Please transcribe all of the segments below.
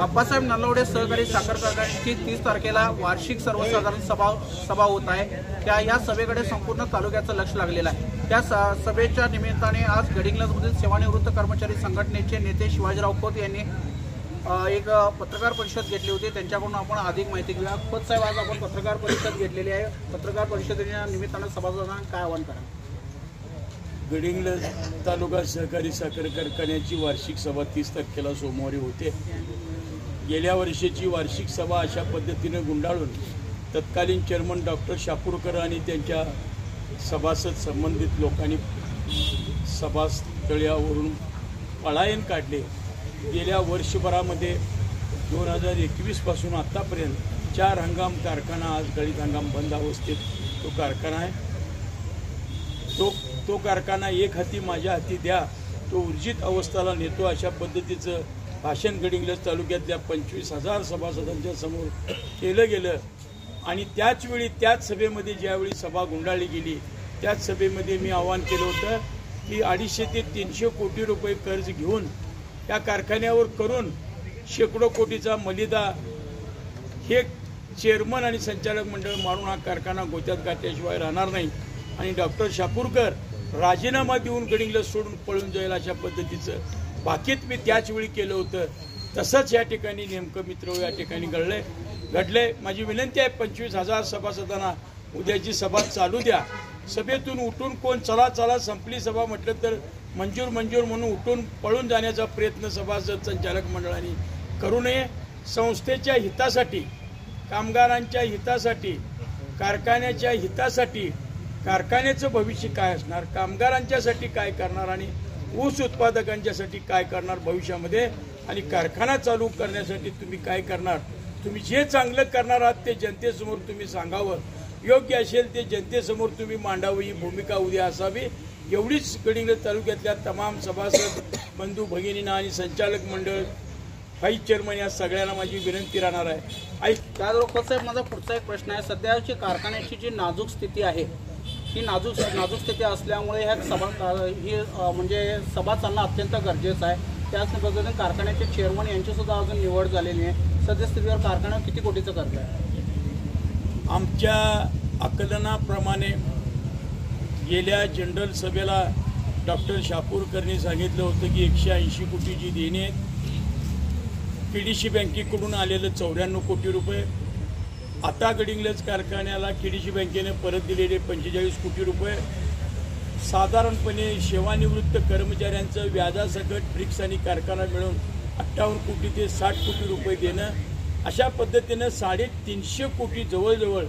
अप्पासाहेब नलावडे सहकारी साखर कारखान्याची 30 तारखेला वार्षिक सर्वसाधारण सभा होत आहे। या सभेकडे संपूर्ण तालुक्याचं लक्ष लागलेलं आहे। त्या सभेच्या निमित्ताने आज गडिंग्लजमधील सेवानिवृत्त कर्मचारी संघटनेचे नेते शिवाजीराव खोत यांनी एक पत्रकार परिषद घेतली होती। त्यांच्याकडून आपण अधिक माहिती घेऊया। खोत साहेब, आज आपण पत्रकार परिषद घेतलेली आहे। पत्रकार परिषदेच्या निमित्तानं सभासदांना काय आवाहन करा? गडिंग्लज तालुका सहकारी साखर कारखान्याची वार्षिक सभा 30 तारखेला सोमवारी होते। गेल्या वर्षीची वार्षिक सभा अशा पद्धतीने गुंडाळून तत्कालीन चेअरमन डॉक्टर शापूरकर आणि त्यांच्या सभासद संबंधित लोकांनी सभास्थळावरून पलायन काढले। गेल्या वर्षभरामध्ये 2021 पासून आतापर्यंत 4 हंगाम कारखाना आज गळीत हंगाम बंद अवस्थेत तो कारखाना आहे। तो कारखाना एक हाती माझ्या हाती द्या, तो ऊर्जित अवस्थेला नेतो अशा पद्धतीचं भाषण गडिंग्लज तालुक्यातल्या 25,000 सभासदांच्या समोर केलं गेलं। आणि त्याच वेळी त्याच सभेमध्ये ज्यावेळी सभा गुंडाळली गेली त्याच सभेमध्ये मी आवाहन केलं होतं की 250 ते 300 कोटी रुपये कर्ज घेऊन या कारखान्यावर करून शेकडो कोटीचा मलिदा हे चेअरमन आणि संचालक मंडळ मारून हा कारखाना गोत्यात घातल्याशिवाय राहणार नाही आणि डॉक्टर शापूरकर राजीनामा देऊन गडिंग्लज सोडून पळून जाईल अशा पद्धतीचं बाकीत मी त्याच वेळी केलं होतं। तसंच या ठिकाणी नेमकं मित्र या ठिकाणी घडलंय। माझी विनंती आहे 25,000 सभासदांना उद्याची सभा चालू द्या। सभेतून उठून कोण चला संपली सभा म्हटलं तर मंजूर म्हणून उठून पळून जाण्याचा प्रयत्न सभासद संचालक मंडळाने करू नये। संस्थेच्या हितासाठी, कामगारांच्या हितासाठी, कारखान्याच्या हितासाठी, कारखान्याचं भविष्य काय असणार, कामगारांच्यासाठी काय करणार आणि ऊस उत्पादकांच्यासाठी काय करणार भविष्यामध्ये, आणि कारखाना चालू करण्यासाठी तुम्ही काय करणार, तुम्ही जे चांगलं करणार आहात ते जनतेसमोर तुम्ही सांगावं, योग्य असेल ते जनतेसमोर तुम्ही मांडावं, ही भूमिका उद्या असावी। एवढीच गडिंग्लज तालुक्यातल्या तमाम सभासद बंधू भगिनींना आणि संचालक मंडळ, व्हाईस चेअरमन या सगळ्यांना माझी विनंती राहणार आहे। त्याचबरोबर साहेब, माझा पुढचा एक प्रश्न आहे। सध्याची कारखान्याची जी नाजूक स्थिती आहे, ही नाजूक स्थिती असल्यामुळे ह्या म्हणजे सभा चालणं अत्यंत गरजेचं आहे। त्याच पद्धतीने कारखान्याचे चेअरमन यांची सुद्धा अजून निवड झालेली आहे। सद्यस्थितीवर कारखान्यावर किती कोटीचं कर्ज आहे? आमच्या आकलनाप्रमाणे गेल्या जनरल सभेला डॉक्टर शापूरकरनी सांगितलं होतं की 180 कोटीची देणी आहेत। केडीसी बँकेकडून आलेलं 94 कोटी रुपये, आता गडिंग्लज कारखान्याला केडीसी बँकेने परत दिलेले 45 कोटी रुपये, साधारणपणे सेवानिवृत्त कर्मचाऱ्यांचं व्याजासकट ब्रिक्स आणि कारखाना मिळून 58 कोटी ते 60 कोटी रुपये देणं, अशा पद्धतीनं 350 कोटी जवळजवळ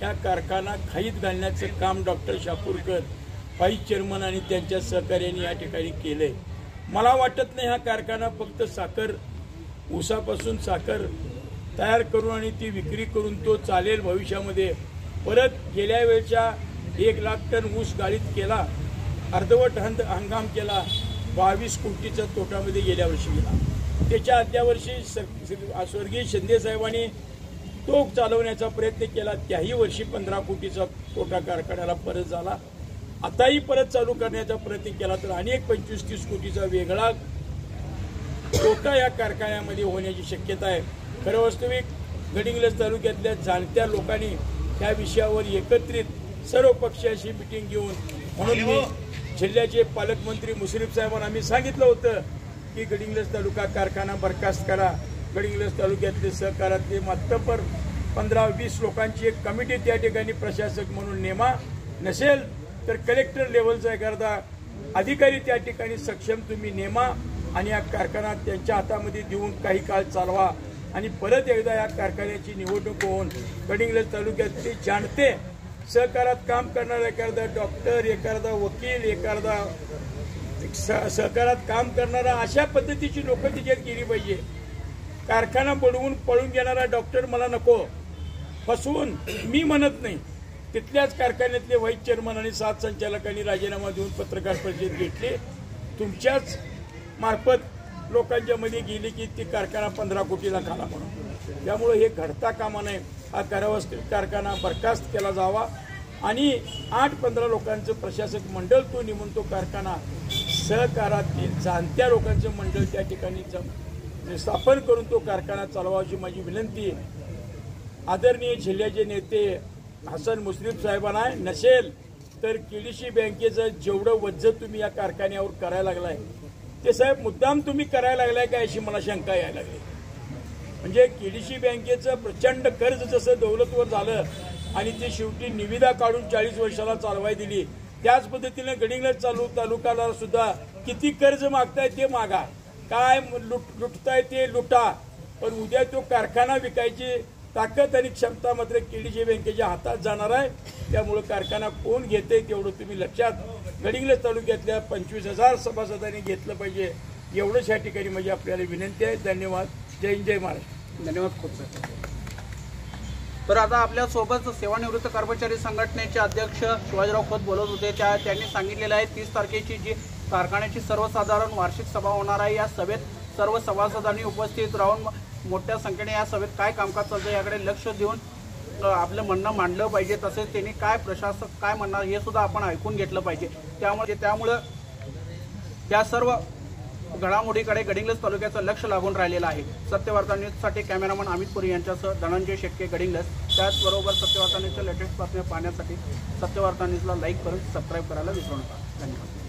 या कारखाना खाईत घालण्याचं काम डॉक्टर शापूरकर, व्हाईस चेअरमन आणि त्यांच्या सहकार्याने या ठिकाणी केलंय। मला वाटत नाही हा कारखाना फक्त साखर, ऊसापासून साखर तयार करून आणि ती विक्री करून तो चालेल भविष्यामध्ये। परत गेल्या वेळच्या 1 लाख टन ऊस गाळीत केला, अर्धवट हंगाम केला, 22 कोटीचा तोटामध्ये गेल्या वर्षी गेला। त्याच्या आदल्या वर्षी स्वर्गीय शिंदे साहेबांनी तो चालवण्याचा प्रयत्न केला, त्याही वर्षी 15 कोटीचा तोटा कारखान्याला परत झाला। आताही परत चालू करण्याचा प्रयत्न केला तर अनेक 25-30 कोटीचा वेगळा तोटा या कारखान्यामध्ये होण्याची शक्यता आहे। खरं वास्तविक गडिंग्लज तालुक्यातल्या जाणत्या लोकांनी त्या विषयावर एकत्रित सर्व पक्षाची मिटिंग घेऊन, म्हणून मी जिल्ह्याचे पालकमंत्री मुश्रीफ साहेबांना आम्ही सांगितलं होतं की गडिंग्लज तालुका कारखाना बरखास्त करा। गडिंग्लज तालुक्यातले सहकारातले मातब्बर 15-20 लोकांची एक कमिटी त्या ठिकाणी प्रशासक म्हणून नेमा, नसेल तर कलेक्टर लेवलचा एखादा अधिकारी त्या ठिकाणी सक्षम तुम्ही नेमा आणि या कारखाना त्यांच्या हातामध्ये देऊन काही काळ चालवा आणि परत एकदा या कारखान्याची निवडणूक होऊन गडिंग्लज तालुक्यातली जाणते सहकारात काम करणारा एखादा डॉक्टर, एखादा वकील, एखादा सहकारात काम करणारा अशा पद्धतीची लोक तिच्यात गेली पाहिजे। कारखाना बुडवून पळून गेणारा डॉक्टर मला नको, फसवून मी म्हणत नाही। तिथल्याच कारखान्यातले व्हाईस चेअरमन आणि 7 संचालकांनी राजीनामा देऊन पत्रकार परिषद घेतली, तुमच्याच मार्फत लोकांच्या मध्ये गेली की ती कारखाना 15 कोटीला खाला म्हणून। त्यामुळे हे घडता कामा नये, हा कारखाना बरखास्त केला जावा आणि 8-15 लोकांचं प्रशासक मंडळ तो नेमून तो कारखाना सहकारातील जाणत्या लोकांचं मंडळ त्या ठिकाणी स्थापन करून तो कारखाना चालवायची माझी विनंती आहे. आदरणीय जिल्ह्याचे नेते हसन मुश्रीफ साहेबांना नसेल तर केडीसी बँकेचं जेवढं वज्ज तुम्ही या कारखान्यावर करायला लागलाय ते साहेब मुद्दाम तुम्ही करायला लागलाय का अशी मला शंका यायला लागली. म्हणजे केडीसी बँकेचं प्रचंड कर्ज जसं दौलतवर झालं आणि ते शेवटी निविदा काढून 40 वर्षाला चालवाय दिली, त्याच पद्धतीने गडिंग्लज तालुक्याला सुद्धा किती कर्ज मागताय ते मागा, काय लुटताय ते लुटा, पण उद्या तो कारखाना विकायची ताकद आणि क्षमता मात्र केडीसी बँकेच्या हातात जाणार आहे. त्यामुळे कारखाना कोण घेते तेवढं तुम्ही लक्षात गडिंग्लज तालुक्यातल्या 25,000 सभासदांनी घेतलं पाहिजे, एवढंच या ठिकाणी माझी आपल्याला विनंती आहे. धन्यवाद. जय हिंद, जय महाराष्ट्र. धन्यवाद खूप सर. तर आता आपल्यासोबत सेवानिवृत्त कर्मचारी संघटनेचे अध्यक्ष शिवाजीराव खोत बोलत होते. त्यांनी सांगितलेलं आहे 30 तारखेची जी कारखान्याची सर्वसाधारण वार्षिक सभा होणार आहे, या सभेत सर्व सभासदांनी उपस्थित राहून मोठ्या संख्येने या सभेत काय कामकाज चालतं याकडे लक्ष देऊन आपलं म्हणणं मांडलं पाहिजे. तसेच त्यांनी काय प्रशासक काय म्हणणार हे सुद्धा आपण ऐकून घेतलं पाहिजे. त्यामुळे या सर्व घडामोडीकडे गडिंग्लज तालुक्याचं लक्ष लागून राहिलेलं आहे. सत्यवार्ता न्यूजसाठी कॅमेरामन अमित पुरी यांच्यासह धनंजय शेट्टे, गडिंग्लज. त्याचबरोबर सत्यवार्ता न्यूजच्या लेटेस्ट बातम्या पाहण्यासाठी सत्यवार्ता न्यूजला लाईक करून सबस्क्राईब करायला विसरू नका. धन्यवाद.